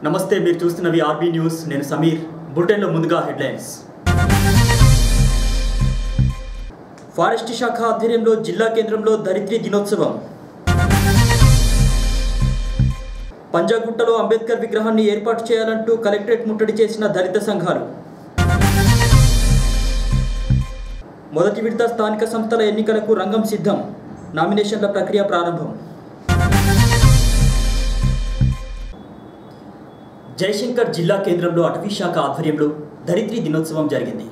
నమస్తే, మీరు చూస్తున్నవి RB news. నేను సమీర్. బులెటిన్లో ముందుగా హెడ్లైన్స్. ఫారెస్ట్ శాఖ ఆధ్వర్యంలో జిల్లా కేంద్రంలో ధరిత్రి దినోత్సవం. పంజాగుట్టలో అంబేద్కర్ విగ్రహాన్ని ఏర్పాటు చేయాలంటూ కలెక్టరేట్ ముట్టడి చేసిన దళిత సంఘాలు. మొదటి విడత స్థానిక సంస్థల ఎన్నికలకు రంగం సిద్ధం. నామినేషన్ల ప్రక్రియ ప్రారంభం. జయశంకర్ జిల్లా కేంద్రంలో అటవీ శాఖ ఆధ్వర్యంలో ధరిత్రి దినోత్సవం జరిగింది.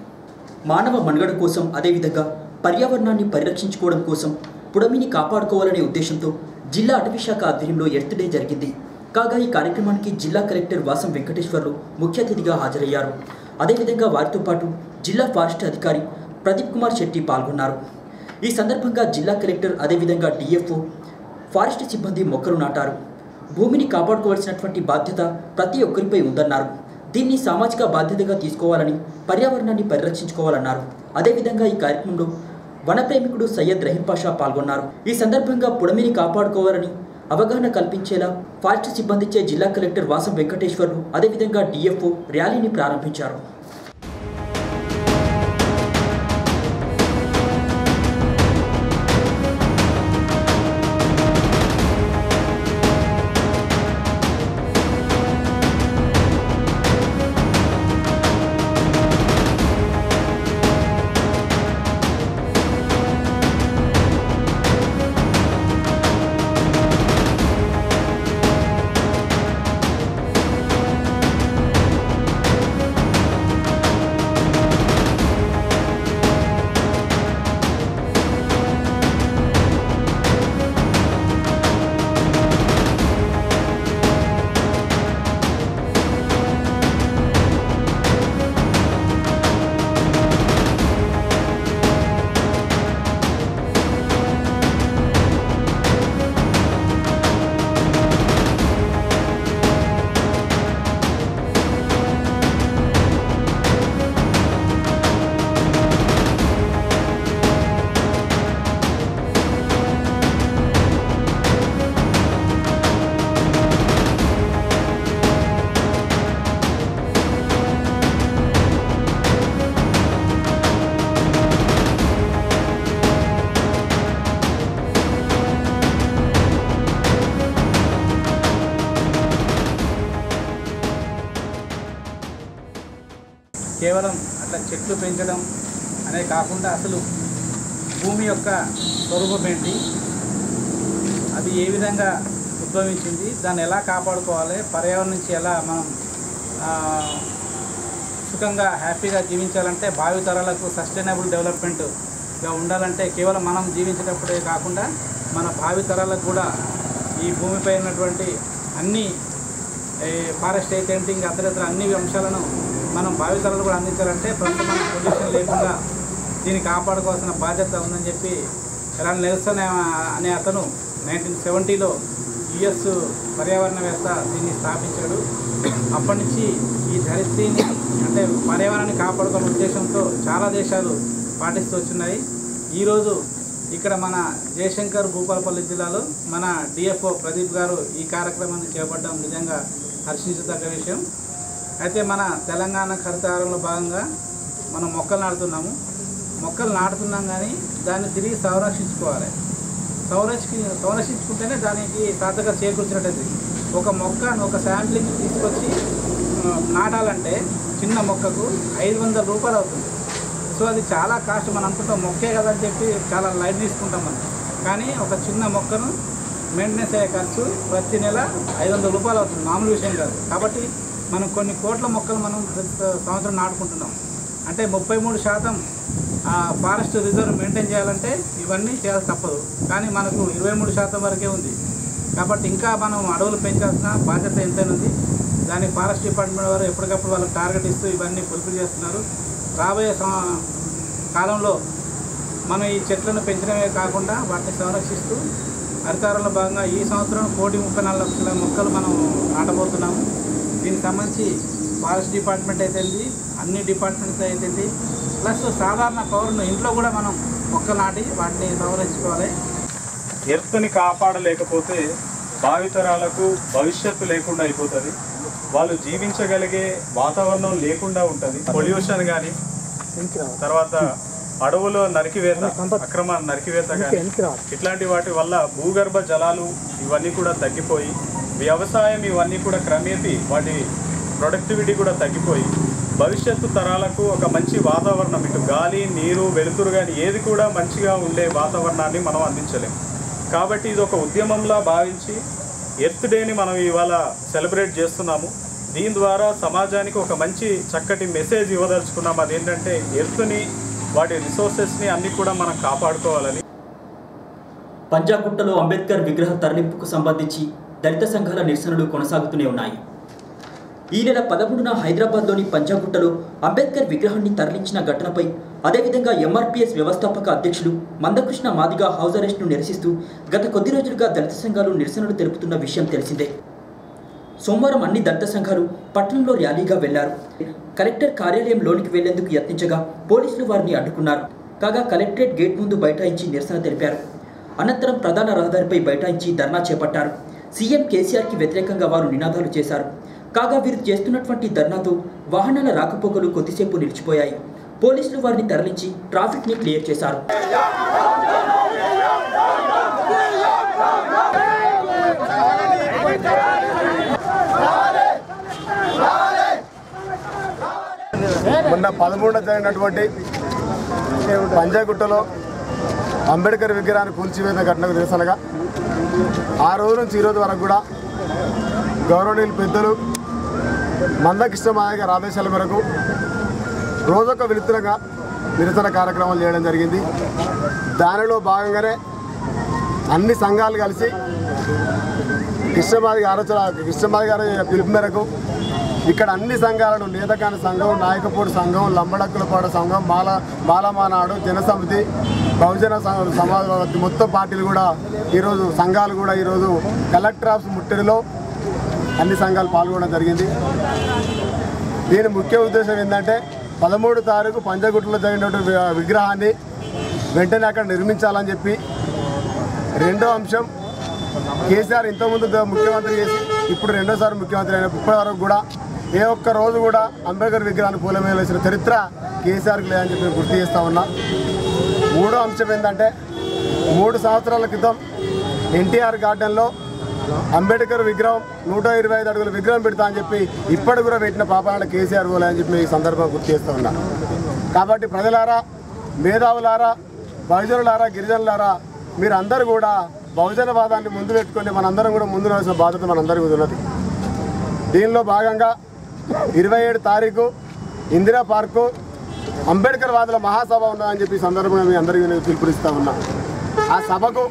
మానవ మనుగడ కోసం, అదేవిధంగా పర్యావరణాన్ని పరిరక్షించుకోవడం కోసం, పుడమిని కాపాడుకోవాలనే ఉద్దేశంతో జిల్లా అటవీ శాఖ ఆధ్వర్యంలో ఎర్త్ డే జరిగింది. కాగా ఈ కార్యక్రమానికి జిల్లా కలెక్టర్ వాసం వెంకటేశ్వర్లు ముఖ్య అతిథిగా హాజరయ్యారు. అదేవిధంగా వారితో పాటు జిల్లా ఫారెస్ట్ అధికారి ప్రదీప్ కుమార్ శెట్టి పాల్గొన్నారు. ఈ సందర్భంగా జిల్లా కలెక్టర్ అదేవిధంగా డిఎఫ్ఓ, ఫారెస్ట్ సిబ్బంది మొక్కలు నాటారు. భూమిని కాపాడుకోవాల్సినటువంటి బాధ్యత ప్రతి ఒక్కరిపై ఉందన్నారు. దీన్ని సామాజిక బాధ్యతగా తీసుకోవాలని, పర్యావరణాన్ని పరిరక్షించుకోవాలన్నారు. అదేవిధంగా ఈ కార్యక్రమంలో వనప్రేమికుడు సయ్యద్ రహీం పాషా పాల్గొన్నారు. ఈ సందర్భంగా పుడమిని కాపాడుకోవాలని అవగాహన కల్పించేలా ఫారెస్ట్ సిబ్బందిచే జిల్లా కలెక్టర్ వాసం వెంకటేశ్వర్లు అదేవిధంగా డిఎఫ్ఓ ర్యాలీని ప్రారంభించారు. కేవలం అట్లా చెట్లు పెంచడం అనే కాకుండా అసలు భూమి యొక్క స్వరూపం ఏంటి, అది ఏ విధంగా ఉద్భవించింది, దాన్ని ఎలా కాపాడుకోవాలి, పర్యావరణం నుంచి ఎలా మనం సుఖంగా హ్యాపీగా జీవించాలంటే, భావితరాలకు సస్టైనబుల్ డెవలప్మెంట్గా ఉండాలంటే కేవలం మనం జీవించేటప్పుడే కాకుండా మన భావితరాలకు కూడా ఈ భూమిపై ఉన్నటువంటి అన్ని ఫారెస్ట్ అయితే ఇంకా అతరితర అన్ని అంశాలను మనం భావితరాలు కూడా అందించాలంటే ప్రస్తుతం మనం పొల్యూషన్ లేకుండా దీన్ని కాపాడుకోవాల్సిన బాధ్యత ఉందని చెప్పి ఎలాంటి నెల్సన్ అనే అతను 1970లో యుఎస్ పర్యావరణవేత్త దీన్ని స్థాపించాడు. అప్పటి నుంచి ఈ ధరిత్రిని అంటే పర్యావరణాన్ని కాపాడుకునే ఉద్దేశంతో చాలా దేశాలు పాటిస్తూ వచ్చున్నాయి. ఈరోజు ఇక్కడ మన జయశంకర్ భూపాలపల్లి జిల్లాలో మన డిఎఫ్ఓ ప్రదీప్ గారు ఈ కార్యక్రమాన్ని చేపట్టడం నిజంగా హర్షించదగ్గ విషయం. అయితే మన తెలంగాణ హరితహారంలో భాగంగా మనం మొక్కలు నాటుతున్నాం కానీ దాన్ని తిరిగి సంరక్షించుకోవాలి. సంరక్షించుకుంటేనే దానికి సార్థకత చేకూర్చినట్టయితే. ఒక మొక్కను ఒక శాంప్లింగ్ తీసుకొచ్చి నాటాలంటే చిన్న మొక్కకు 500 రూపాయలు అవుతుంది. సో అది చాలా కాస్ట్. మనం అనుకుంటాం మొక్కే కదని చెప్పి చాలా లైట్ తీసుకుంటాం మనం, కానీ ఒక చిన్న మొక్కను మెయింటెనెన్స్ అయ్యే ఖర్చు ప్రతి నెల 500 రూపాయలు అవుతుంది, మామూలు విషయం కాదు. కాబట్టి మనం కొన్ని కోట్ల మొక్కలు మనం సంవత్సరం నాటుకుంటున్నాం. అంటే 33% ఫారెస్ట్ రిజర్వ్ మెయింటైన్ చేయాలంటే ఇవన్నీ చేయాల్సి తప్పదు. కానీ మనకు 23% వరకే ఉంది. కాబట్టి ఇంకా మనం అడవులు పెంచాల్సిన బాధ్యత ఎంతైనా ఉంది. దాన్ని ఫారెస్ట్ డిపార్ట్మెంట్ వారు ఎప్పటికప్పుడు వాళ్ళకి టార్గెట్ ఇస్తూ ఇవన్నీ ఫుల్ఫిల్ చేస్తున్నారు. రాబోయే కాలంలో మనం ఈ చెట్లను పెంచడమే కాకుండా వాటిని సంరక్షిస్తూ హరితహారంలో భాగంగా ఈ సంవత్సరం 1,34,00,000 మొక్కలు మనం నాటబోతున్నాము. దీనికి సంబంధించి ఫారెస్ట్ డిపార్ట్మెంట్ అయితేంది, అన్ని డిపార్ట్మెంట్స్ అయితేంది, ప్లస్ సాధారణ పౌరులు ఇంట్లో కూడా మనం మొక్కలు నాటి వాటిని సంరక్షించుకోవాలి. ఎర్త్ని కాపాడలేకపోతే భావితరాలకు భవిష్యత్తు లేకుండా అయిపోతుంది. వాళ్ళు జీవించగలిగే వాతావరణం లేకుండా ఉంటుంది. పొల్యూషన్ కానీ, తర్వాత అడవులో నరికివేత, అక్రమ నరికివేత కానీ ఇట్లాంటి వాటి వల్ల భూగర్భ జలాలు ఇవన్నీ కూడా తగ్గిపోయి, వ్యవసాయం ఇవన్నీ కూడా క్రమేపీ వాటి ప్రొడక్టివిటీ కూడా తగ్గిపోయి భవిష్యత్తు తరాలకు ఒక మంచి వాతావరణం, ఇటు గాలి, నీరు, వెలుతురు కానీ ఏది కూడా మంచిగా ఉండే వాతావరణాన్ని మనం అందించలేము. కాబట్టి ఇది ఒక ఉద్యమంలా భావించి ఎర్త్ డేని మనం ఇవాళ సెలబ్రేట్ చేస్తున్నాము. దీని ద్వారా సమాజానికి ఒక మంచి చక్కటి మెసేజ్ ఇవ్వదలుచుకున్నాం. అదేంటంటే ఎర్త్ని, వాటి రిసోర్సెస్ని అన్నీ కూడా మనం కాపాడుకోవాలని. పంజాగుట్టలో అంబేద్కర్ విగ్రహ తరలింపుకు సంబంధించి దళిత సంఘాల నిరసనలు కొనసాగుతూనే ఉన్నాయి. ఈ నెల 13న హైదరాబాద్లోని పంజాగుట్టలో అంబేద్కర్ విగ్రహాన్ని తరలించిన ఘటనపై, అదేవిధంగా ఎంఆర్పీఎస్ వ్యవస్థాపక అధ్యక్షులు మందకృష్ణ మాదిగ హౌస్ అరెస్ట్ను నిరసిస్తూ గత కొద్ది రోజులుగా దళిత సంఘాలు నిరసనలు తెలుపుతున్న విషయం తెలిసిందే. సోమవారం అన్ని దళిత సంఘాలు పట్టణంలో ర్యాలీగా వెళ్లారు. కలెక్టర్ కార్యాలయం లోనికి వెళ్లేందుకు యత్నించగా పోలీసులు వారిని అడ్డుకున్నారు. కాగా కలెక్టరేట్ గేట్ ముందు బైఠాయించి నిరసన తెలిపారు. అనంతరం ప్రధాన రహదారిపై బైఠాయించి ధర్నా చేపట్టారు. సీఎం కేసీఆర్కి వ్యతిరేకంగా వారు నినాదాలు చేశారు. కాగా వీరు చేస్తున్నటువంటి ధర్నాతో వాహనాల రాకపోకలు కొద్దిసేపు నిలిచిపోయాయి. పోలీసులు వారిని తరలించి ట్రాఫిక్ని క్లియర్ చేశారు. మొన్న 13న జరిగినటువంటి పంజాగుట్టలో అంబేద్కర్ విగ్రహాన్ని కూల్చివేసిన ఘటనకు నిరసనగా ఆ రోజు నుంచి ఈ రోజు వరకు కూడా గౌరవనీయులు పెద్దలు మందకృష్ణ మాదిగ గారి ఆదేశాల మేరకు రోజొక వినూత్నంగా నిరసన కార్యక్రమాలు చేయడం జరిగింది. దానిలో భాగంగానే అన్ని సంఘాలు కలిసి కృష్ణమాది గారి పిలుపు మేరకు ఇక్కడ అన్ని సంఘాలను, నేతకాని సంఘం, నాయకపోటు సంఘం, లంబడక్కులపాడు సంఘం, బాలమానాడు, జనసమితి, బహుజన సమాజ్ మొత్తం పార్టీలు కూడా ఈరోజు సంఘాలు కూడా ఈరోజు కలెక్టర్ ఆఫీస్ ముట్టడిలో అన్ని సంఘాలు పాల్గొనడం జరిగింది. దీని ముఖ్య ఉద్దేశం ఏంటంటే 13వ తారీఖు పంజాగుట్టలో జరిగినటువంటి విగ్రహాన్ని వెంటనే అక్కడ నిర్మించాలని చెప్పి. రెండో అంశం, కేసీఆర్ ఇంతకుముందు ముఖ్యమంత్రి చేసి ఇప్పుడు రెండోసారి ముఖ్యమంత్రి అయిన ఇప్పటి వరకు కూడా ఏ ఒక్క రోజు కూడా అంబేద్కర్ విగ్రహాన్ని పూలమాల వేసిన చరిత్ర కేసీఆర్కి లేదని చెప్పి గుర్తు చేస్తూ ఉన్నా. మూడో అంశం ఏంటంటే 3 సంవత్సరాల క్రితం ఎన్టీఆర్ గార్డెన్లో అంబేద్కర్ విగ్రహం 125 అడుగుల విగ్రహం పెడతా అని చెప్పి ఇప్పటి కూడా పెట్టిన పాపాలను కేసీఆర్ పోలేదని చెప్పి ఈ సందర్భంగా గుర్తు చేస్తూ ఉన్నా. కాబట్టి ప్రజలారా, మేధావులారా, బహుజనులారా, గిరిజనులారా, మీరు అందరూ కూడా బహుజనవాదాన్ని ముందు పెట్టుకొని మనందరం కూడా ముందు నడిచిన బాధ్యత మనందరికీ ఉన్నది. దీనిలో భాగంగా 27 తారీఖు ఇందిరా పార్కు అంబేద్కర్ వాదుల మహాసభ ఉన్నదని చెప్పి సందర్భంగా మీ అందరికీ నేను పిలుపునిస్తూ ఉన్నా. ఆ సభకు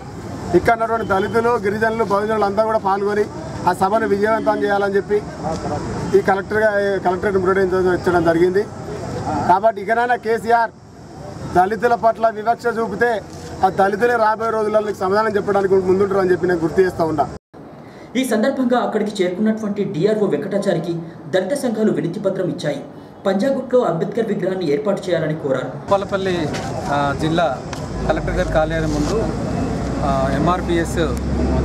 ఇక్కడ ఉన్నటువంటి దళితులు, గిరిజనులు, బహుజనులు అంతా కూడా పాల్గొని ఆ సభను విజయవంతం చేయాలని చెప్పి ఈ కలెక్టరేట్ ఇచ్చడం జరిగింది. కాబట్టి ఇకనైనా కేసీఆర్ దళితుల పట్ల వివక్ష చూపితే ఆ దళితులే రాబోయే రోజుల్లో సమాధానం చెప్పడానికి ముందుంటారని చెప్పి నేను గుర్తు చేస్తూ ఉన్నా. ఈ సందర్భంగా అక్కడికి చేరుకున్నటువంటి డిఆర్ఓ వెంకటాచారికి దళిత సంఘాలు వినతి పత్రం ఇచ్చాయి. పంజాగుట్లో అంబేద్కర్ విగ్రహాన్ని ఏర్పాటు చేయాలని కోరారు. ఉప్పలపల్లి జిల్లా కలెక్టర్ గారి కార్యాలయం ముందు ఎంఆర్పిఎస్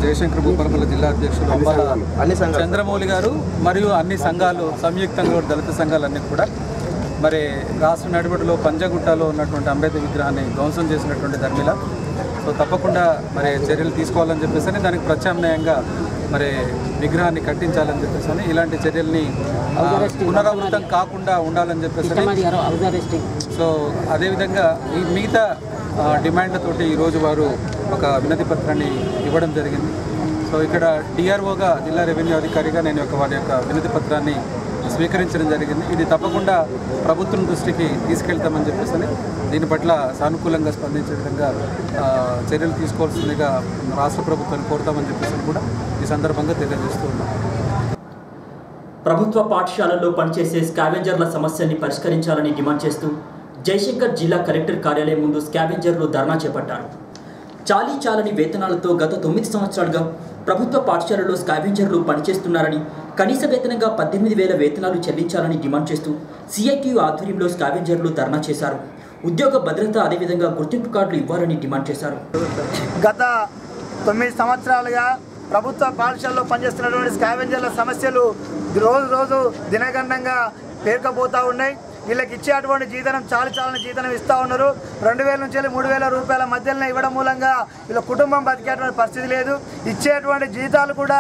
జయశంకర్ భూపాలపల్లి జిల్లా అధ్యక్షుడు అంబాల చంద్రమౌళి గారు మరియు అన్ని సంఘాలు సంయుక్తంగా దళిత సంఘాలన్నీ కూడా మరి రాష్ట్ర నడిబడిలో పంజాగుట్టలో ఉన్నటువంటి అంబేద్కర్ విగ్రహాన్ని ధ్వంసం చేసినటువంటి ధర్మిల సో తప్పకుండా మరి చర్యలు తీసుకోవాలని చెప్పేసి దానికి ప్రత్యామ్నాయంగా మరి విగ్రహాన్ని కట్టించాలని చెప్పేసి ఇలాంటి చర్యల్ని పునరావృతం కాకుండా ఉండాలని చెప్పేసి సో అదేవిధంగా ఈ మిగతా డిమాండ్లతోటి ఈరోజు వారు ఒక వినతి పత్రాన్ని ఇవ్వడం జరిగింది. సో ఇక్కడ డిఆర్ఓగా జిల్లా రెవెన్యూ అధికారిగా నేను వారి యొక్క వినతి పత్రాన్ని స్వీకరించడం జరిగింది. ఇది తప్పకుండా ప్రభుత్వం దృష్టికి తీసుకెళ్తామని చెప్పేసి దీని పట్ల సానుకూలంగా స్పందించే విధంగా చర్యలు తీసుకోవాల్సిందిగా రాష్ట్ర ప్రభుత్వాన్ని కోరుతామని చెప్పేసి కూడా ఈ సందర్భంగా తెలియజేస్తూ ఉన్నాం. ప్రభుత్వ పాఠశాలల్లో పనిచేసే స్కావెంజర్ల సమస్యల్ని పరిష్కరించాలని డిమాండ్ చేస్తూ జయశంకర్ జిల్లా కలెక్టర్ కార్యాలయం ముందు స్కావెంజర్లు ధర్నా చేపట్టారు. చాలని వేతనాలతో గత 9 సంవత్సరాలుగా ప్రభుత్వ పాఠశాలలో స్కావెంజర్లు పనిచేస్తున్నారని, కనీస వేతనంగా 18,000 వేతనాలు చెల్లించాలని డిమాండ్ చేస్తూ సిఐటియు ఆధ్వర్యంలో స్కావెంజర్లు ధర్నా చేశారు. ఉద్యోగ భద్రత, అదేవిధంగా గుర్తింపు కార్డులు ఇవ్వాలని డిమాండ్ చేశారు. గత 9 సంవత్సరాలుగా ప్రభుత్వ పాఠశాలలో పనిచేస్తున్నటువంటి స్కావెంజర్ల సమస్యలు రోజు దినగణంగా పేరుకపోతూ ఉన్నాయి. వీళ్ళకి ఇచ్చేటువంటి జీతం చాలని జీతం ఇస్తూ ఉన్నారు. 2000 నుంచి 3000 రూపాయల మధ్యలో ఇవ్వడం మూలంగా వీళ్ళ కుటుంబం బతికేటువంటి పరిస్థితి లేదు. ఇచ్చేటువంటి జీతాలు కూడా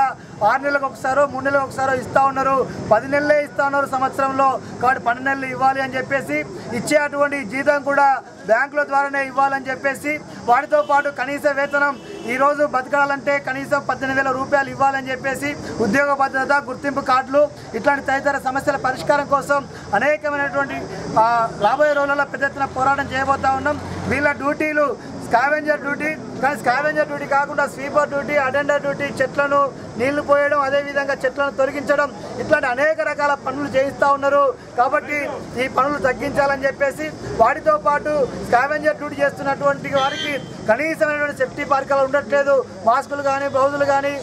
6 నెలలకు ఒకసారో 3 నెలలకు ఒకసారో ఇస్తూ ఉన్నారు. 10 నెలలే ఇస్తూ ఉన్నారు సంవత్సరంలో. కాబట్టి 12 నెలలు ఇవ్వాలి అని చెప్పేసి ఇచ్చేటువంటి జీతం కూడా బ్యాంకుల ద్వారానే ఇవ్వాలని చెప్పేసి వాటితో పాటు కనీస వేతనం ఈరోజు బతకాలంటే కనీసం 18,000 రూపాయలు ఇవ్వాలని చెప్పేసి ఉద్యోగ భద్రత, గుర్తింపు కార్డులు ఇట్లాంటి తదితర సమస్యల పరిష్కారం కోసం అనేకమైనటువంటి రాబోయే రోజుల్లో పెద్ద ఎత్తున పోరాటం చేయబోతా ఉన్నాం. వీళ్ళ డ్యూటీలు స్కావెంజర్ డ్యూటీ, కానీ స్కావెంజర్ డ్యూటీ కాకుండా స్వీపర్ డ్యూటీ, అటెండర్ డ్యూటీ, చెట్లను నీళ్లు పోయడం, అదేవిధంగా చెట్లను తొలగించడం ఇట్లాంటి అనేక రకాల పనులు చేయిస్తూ ఉన్నారు. కాబట్టి ఈ పనులు తగ్గించాలని చెప్పేసి వాటితో పాటు స్కావెంజర్ డ్యూటీ చేస్తున్నటువంటి వారికి కనీసమైనటువంటి సేఫ్టీ పరికరాలు ఉండట్లేదు. మాస్కులు కానీ, బ్లౌజులు కానీ,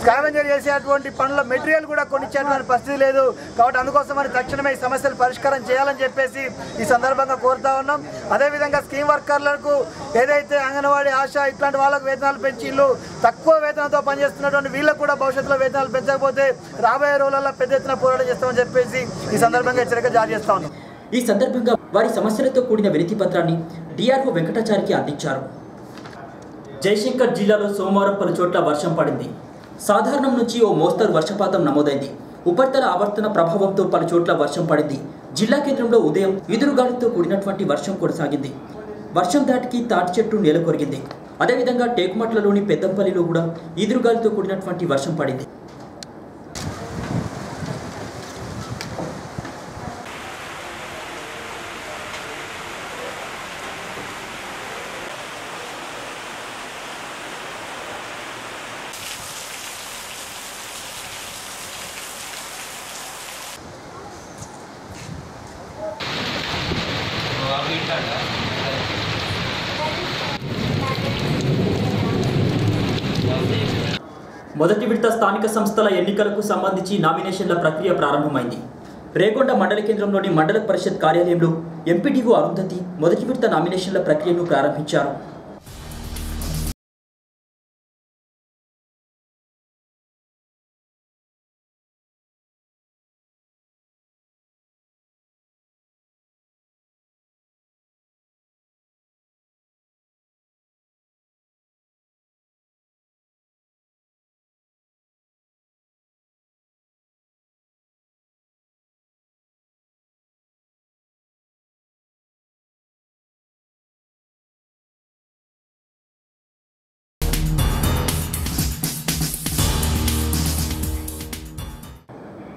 స్కావెంజర్ చేసేటువంటి పనుల మెటీరియల్ కూడా కొనిచ్చేటువంటి పరిస్థితి లేదు. కాబట్టి అందుకోసమని తక్షణమే ఈ సమస్యలు పరిష్కారం చేయాలని చెప్పేసి ఈ సందర్భంగా కోరుతా ఉన్నాం. అదేవిధంగా స్కీమ్ వర్కర్లకు ఏదైతే అంగన్వాడీ, ఆశ ఇట్లాంటి వాళ్ళకు వేతనాలు పెంచి ఇల్లు తక్కువ వేతనంతో పనిచేస్తున్నటువంటి వీళ్ళకు కూడా భవిష్యత్తులో వేతనాలు పెంచకపోతే రాబోయే రోజులలో పెద్ద ఎత్తున పోరాటం చేస్తామని చెప్పేసి ఈ సందర్భంగా హెచ్చరిక జారీ చేస్తా ఉన్నాం. ఈ సందర్భంగా వారి సమస్యలతో కూడిన వినతి పత్రాన్ని డిఆర్ఓ వెంకటాచారికి అందించారు. జయశంకర్ జిల్లాలో సోమవారం పలు చోట్ల వర్షం పడింది. సాధారణం నుంచి ఓ మోస్తరు వర్షపాతం నమోదైంది. ఉపరితల ఆవర్తన ప్రభావంతో పలు చోట్ల వర్షం పడింది. జిల్లా కేంద్రంలో ఉదయం ఎదురుగాలితో కూడినటువంటి వర్షం కొనసాగింది. వర్షం దాటికి తాటి చెట్టు నేల కొరిగింది. అదేవిధంగా టేకుమట్లలోని పెద్దంపల్లిలో కూడా ఎదురుగాలితో కూడినటువంటి వర్షం పడింది. మొదటి విడత స్థానిక సంస్థల ఎన్నికలకు సంబంధించి నామినేషన్ల ప్రక్రియ ప్రారంభమైంది. రేగొండ మండల కేంద్రంలోని మండల పరిషత్ కార్యాలయంలో ఎంపీడీఓ అరుంధతి మొదటి విడత నామినేషన్ల ప్రక్రియను ప్రారంభించారు.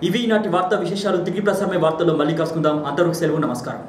ఇవి ఈనాటి వార్తా విశేషాలు. తిరిగి ప్రసారమే వార్తల్లో మళ్ళీ కలుసుకుందాం. అంతవరకు సెలవు. నమస్కారం.